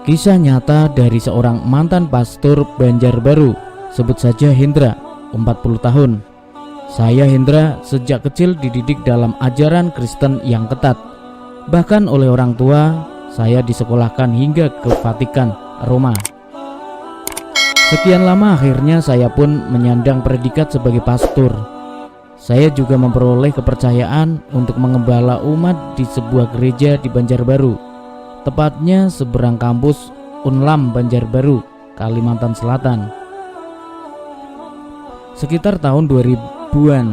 Kisah nyata dari seorang mantan pastor Banjarbaru, sebut saja Hendra, 40 tahun. Saya Hendra sejak kecil dididik dalam ajaran Kristen yang ketat. Bahkan oleh orang tua, saya disekolahkan hingga ke Vatikan, Roma. Sekian lama akhirnya saya pun menyandang predikat sebagai pastor. Saya juga memperoleh kepercayaan untuk mengembala umat di sebuah gereja di Banjarbaru, tepatnya seberang kampus Unlam Banjarbaru, Kalimantan Selatan. Sekitar tahun 2000-an,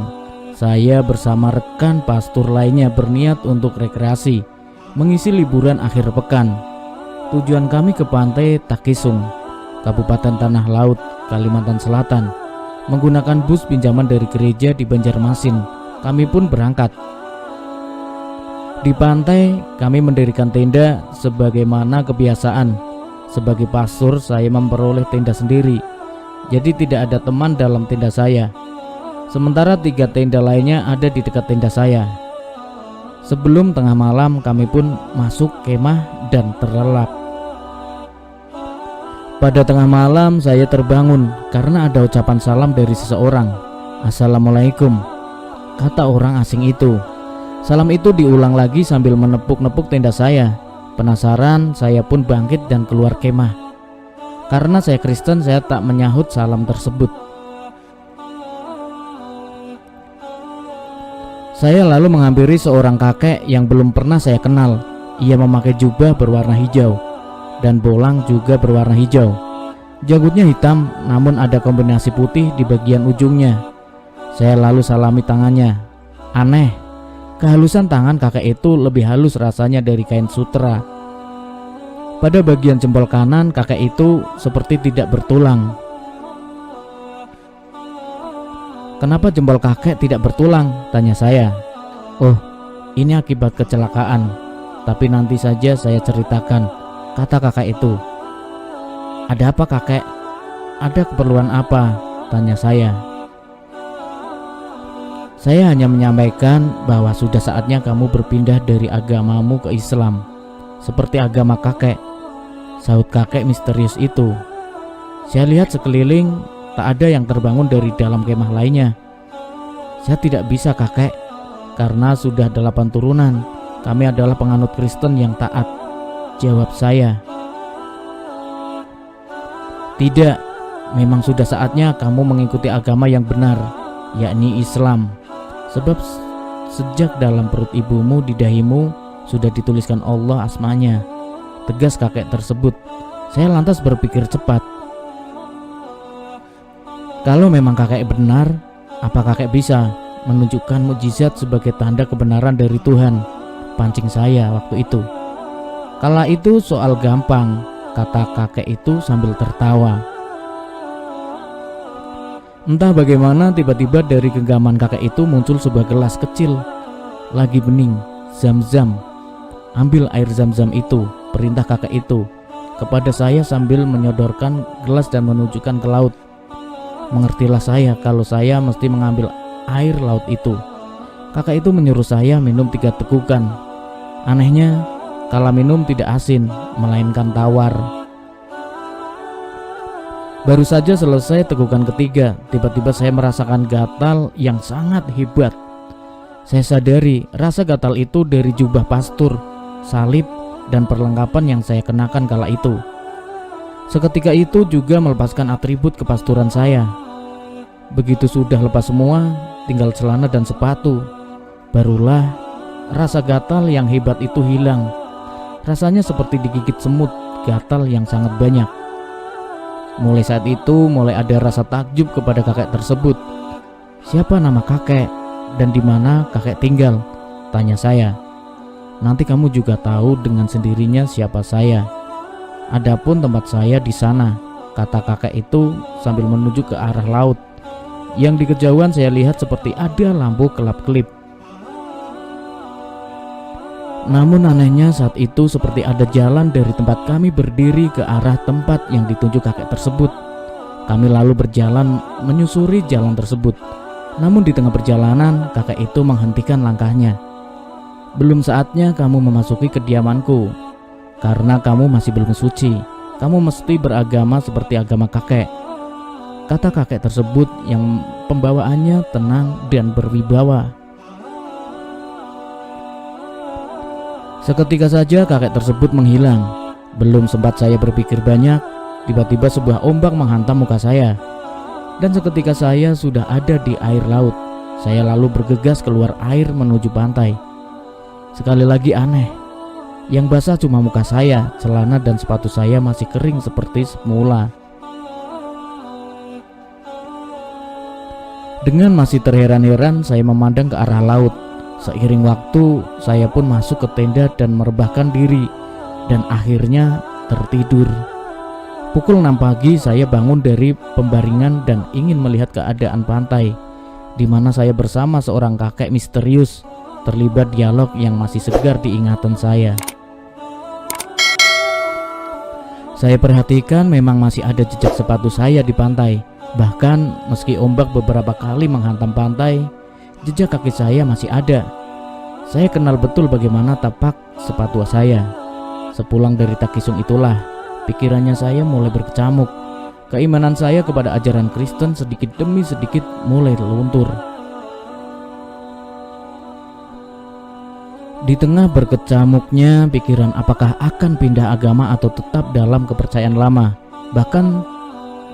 saya bersama rekan pastor lainnya berniat untuk rekreasi, mengisi liburan akhir pekan. Tujuan kami ke pantai Takisung, Kabupaten Tanah Laut, Kalimantan Selatan, menggunakan bus pinjaman dari gereja di Banjarmasin. Kami pun berangkat. Di pantai kami mendirikan tenda sebagaimana kebiasaan. Sebagai pastor saya memperoleh tenda sendiri, jadi tidak ada teman dalam tenda saya. Sementara 3 tenda lainnya ada di dekat tenda saya. Sebelum tengah malam kami pun masuk kemah dan terlelap. Pada tengah malam saya terbangun karena ada ucapan salam dari seseorang. "Assalamualaikum," kata orang asing itu. Salam itu diulang lagi sambil menepuk-nepuk tenda saya. Penasaran, saya pun bangkit dan keluar kemah. Karena saya Kristen, saya tak menyahut salam tersebut. Saya lalu menghampiri seorang kakek yang belum pernah saya kenal. Ia memakai jubah berwarna hijau dan bolang juga berwarna hijau. Janggutnya hitam, namun ada kombinasi putih di bagian ujungnya. Saya lalu salami tangannya. Aneh, kehalusan tangan kakek itu lebih halus rasanya dari kain sutera. Pada bagian jempol kanan kakek itu seperti tidak bertulang. "Kenapa jempol kakek tidak bertulang?" tanya saya. "Oh, ini akibat kecelakaan, tapi nanti saja saya ceritakan," kata kakek itu. "Ada apa kakek? Ada keperluan apa?" tanya saya. Saya hanya menyampaikan bahwa sudah saatnya kamu berpindah dari agamamu ke Islam, seperti agama kakek, sahut kakek misterius itu. Saya lihat sekeliling, tak ada yang terbangun dari dalam kemah lainnya. "Saya tidak bisa kakek, karena sudah 8 turunan. Kami adalah penganut Kristen yang taat," jawab saya. "Tidak, memang sudah saatnya kamu mengikuti agama yang benar, yakni Islam. Sebab sejak dalam perut ibumu di dahimu sudah dituliskan Allah asmanya," tegas kakek tersebut. Saya lantas berpikir cepat. Kalau memang kakek benar, apa kakek bisa menunjukkan mukjizat sebagai tanda kebenaran dari Tuhan? Pancing saya waktu itu. "Kala itu soal gampang," kata kakek itu sambil tertawa. Entah bagaimana tiba-tiba dari genggaman kakek itu muncul sebuah gelas kecil, lagi bening, zam-zam. "Ambil air zam-zam itu," perintah kakek itu kepada saya sambil menyodorkan gelas dan menunjukkan ke laut. Mengertilah saya kalau saya mesti mengambil air laut itu. Kakek itu menyuruh saya minum 3 tegukan. Anehnya, kala minum tidak asin, melainkan tawar. Baru saja selesai tegukan ketiga, tiba-tiba saya merasakan gatal yang sangat hebat. Saya sadari rasa gatal itu dari jubah pastor, salib, dan perlengkapan yang saya kenakan kala itu. Seketika itu juga melepaskan atribut kepasturan saya. Begitu sudah lepas semua, tinggal celana dan sepatu, barulah rasa gatal yang hebat itu hilang. Rasanya seperti digigit semut, gatal yang sangat banyak. Mulai saat itu mulai ada rasa takjub kepada kakek tersebut. "Siapa nama kakek dan di mana kakek tinggal?" tanya saya. "Nanti kamu juga tahu dengan sendirinya siapa saya. Adapun tempat saya di sana," kata kakek itu sambil menuju ke arah laut. Yang di kejauhan saya lihat seperti ada lampu kelap-kelip. Namun anehnya saat itu seperti ada jalan dari tempat kami berdiri ke arah tempat yang ditunjuk kakek tersebut. Kami lalu berjalan menyusuri jalan tersebut. Namun di tengah perjalanan kakek itu menghentikan langkahnya. "Belum saatnya kamu memasuki kediamanku," karena kamu masih belum suci. Kamu mesti beragama seperti agama kakek. Kata kakek tersebut yang pembawaannya tenang dan berwibawa. Seketika saja kakek tersebut menghilang. Belum sempat saya berpikir banyak, tiba-tiba sebuah ombak menghantam muka saya. Dan seketika saya sudah ada di air laut. Saya lalu bergegas keluar air menuju pantai. Sekali lagi aneh, yang basah cuma muka saya, celana dan sepatu saya masih kering seperti semula. Dengan masih terheran-heran saya memandang ke arah laut. Seiring waktu saya pun masuk ke tenda dan merebahkan diri, dan akhirnya tertidur. Pukul 6 pagi saya bangun dari pembaringan dan ingin melihat keadaan pantai, di mana saya bersama seorang kakek misterius. Terlibat dialog yang masih segar di ingatan saya. Saya perhatikan memang masih ada jejak sepatu saya di pantai. Bahkan meski ombak beberapa kali menghantam pantai, jejak kaki saya masih ada. Saya kenal betul bagaimana tapak sepatu saya. Sepulang dari Takisung itulah, pikirannya saya mulai berkecamuk. Keimanan saya kepada ajaran Kristen sedikit demi sedikit mulai luntur. Di tengah berkecamuknya pikiran apakah akan pindah agama atau tetap dalam kepercayaan lama. Bahkan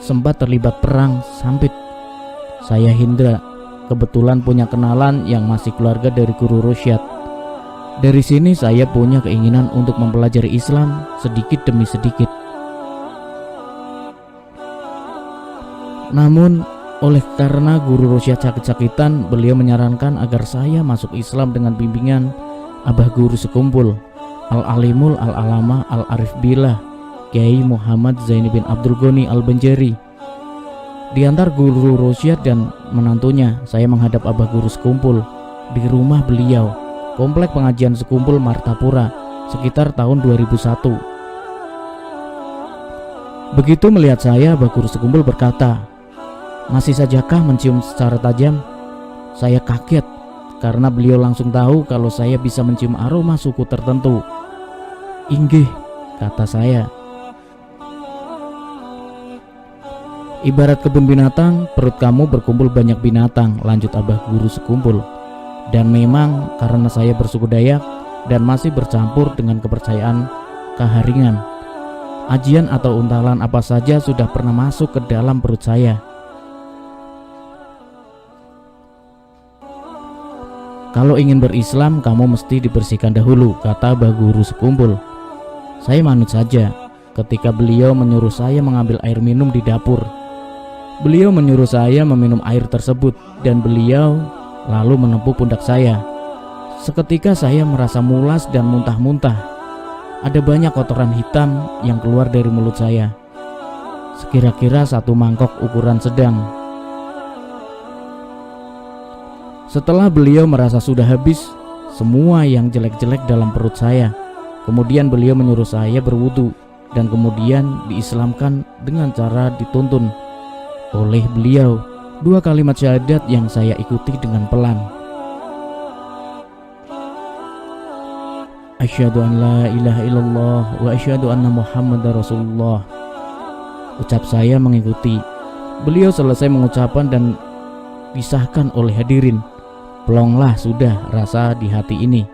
sempat terlibat perang sampit. Saya Hindra kebetulan punya kenalan yang masih keluarga dari Guru Rosyad. Dari sini saya punya keinginan untuk mempelajari Islam sedikit demi sedikit. Namun oleh karena Guru Rosyad sakit-sakitan, beliau menyarankan agar saya masuk Islam dengan bimbingan Abah Guru Sekumpul, Al-Alimul Al-Alama Al-Arif Billah, Kiai Muhammad Zaini bin Abdul Ghani Al-Banjari. Di antar Guru Rosyad dan menantunya, saya menghadap Abah Guru Sekumpul di rumah beliau, Komplek Pengajian Sekumpul Martapura, sekitar tahun 2001. Begitu melihat saya, Abah Guru Sekumpul berkata, "Masih sajakah mencium secara tajam?" Saya kaget karena beliau langsung tahu kalau saya bisa mencium aroma suku tertentu. "Inggih," kata saya. "Ibarat kebun binatang, perut kamu berkumpul banyak binatang," lanjut Abah Guru Sekumpul. Dan memang karena saya bersuku Dayak dan masih bercampur dengan kepercayaan Kaharingan, ajian atau untalan apa saja sudah pernah masuk ke dalam perut saya. "Kalau ingin berislam, kamu mesti dibersihkan dahulu," kata Abah Guru Sekumpul. Saya manut saja ketika beliau menyuruh saya mengambil air minum di dapur. Beliau menyuruh saya meminum air tersebut dan beliau lalu menepuk pundak saya. Seketika saya merasa mulas dan muntah-muntah. Ada banyak kotoran hitam yang keluar dari mulut saya, sekira-kira 1 mangkok ukuran sedang. Setelah beliau merasa sudah habis semua yang jelek-jelek dalam perut saya, kemudian beliau menyuruh saya berwudu dan kemudian diislamkan dengan cara dituntun oleh beliau 2 kalimat syahadat yang saya ikuti dengan pelan. "Asyhadu an la ilaha illallah wa asyhadu anna Muhammadar Rasulullah." Ucap saya mengikuti. Beliau selesai mengucapkan dan disahkan oleh hadirin. Plonglah sudah rasa di hati ini.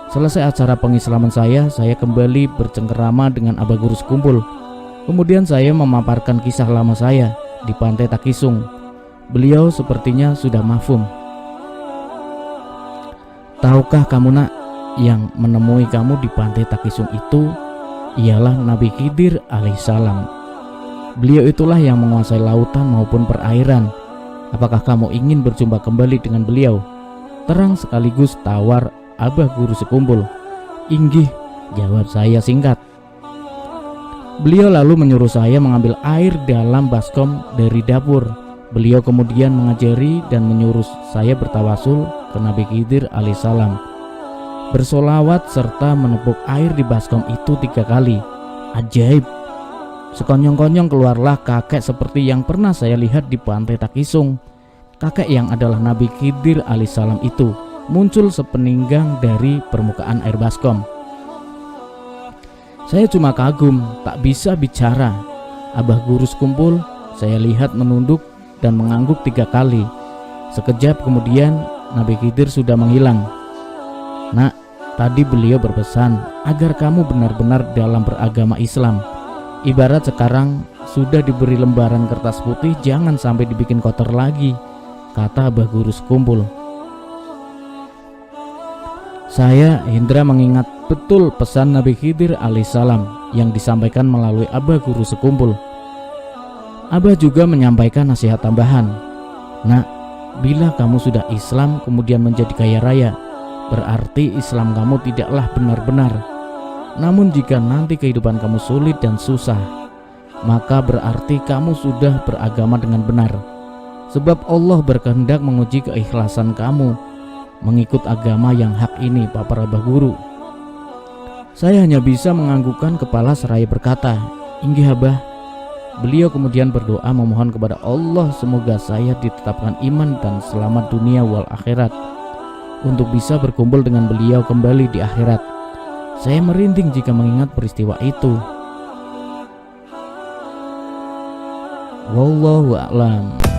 Selesai acara pengislaman saya kembali bercengkerama dengan Abah Guru Sekumpul. Kemudian saya memaparkan kisah lama saya di pantai Takisung. Beliau sepertinya sudah mafhum. "Tahukah kamu nak, yang menemui kamu di pantai Takisung itu ialah Nabi Khidir alaihissalam. Beliau itulah yang menguasai lautan maupun perairan. Apakah kamu ingin berjumpa kembali dengan beliau?" Terang sekaligus tawar Abah Guru Sekumpul. "Inggih," jawab saya singkat. Beliau lalu menyuruh saya mengambil air dalam baskom dari dapur. Beliau kemudian mengajari dan menyuruh saya bertawasul ke Nabi Khidir alaihissalam, bersolawat serta menepuk air di baskom itu 3 kali. Ajaib, sekonyong-konyong keluarlah kakek seperti yang pernah saya lihat di pantai Takisung. Kakek yang adalah Nabi Khidir alaihissalam itu muncul sepeninggang dari permukaan air baskom. Saya cuma kagum, tak bisa bicara. Abah guru sekumpul, saya lihat menunduk dan mengangguk 3 kali. Sekejap kemudian Nabi Khidir sudah menghilang. Nak, tadi beliau berpesan agar kamu benar-benar dalam beragama Islam. Ibarat sekarang sudah diberi lembaran kertas putih, jangan sampai dibikin kotor lagi, kata Abah guru sekumpul. Saya Hendra mengingat betul pesan Nabi Khidir alaihissalam yang disampaikan melalui Abah guru sekumpul. Abah juga menyampaikan nasihat tambahan. Nak, bila kamu sudah Islam kemudian menjadi kaya raya, berarti Islam kamu tidaklah benar-benar. Namun jika nanti kehidupan kamu sulit dan susah, maka berarti kamu sudah beragama dengan benar. Sebab Allah berkehendak menguji keikhlasan kamu mengikut agama yang hak ini, papar Abah guru. Saya hanya bisa menganggukkan kepala seraya berkata, "Inggih Abah." Beliau kemudian berdoa memohon kepada Allah semoga saya ditetapkan iman dan selamat dunia wal akhirat, untuk bisa berkumpul dengan beliau kembali di akhirat. Saya merinding jika mengingat peristiwa itu. Wallahu a'lam.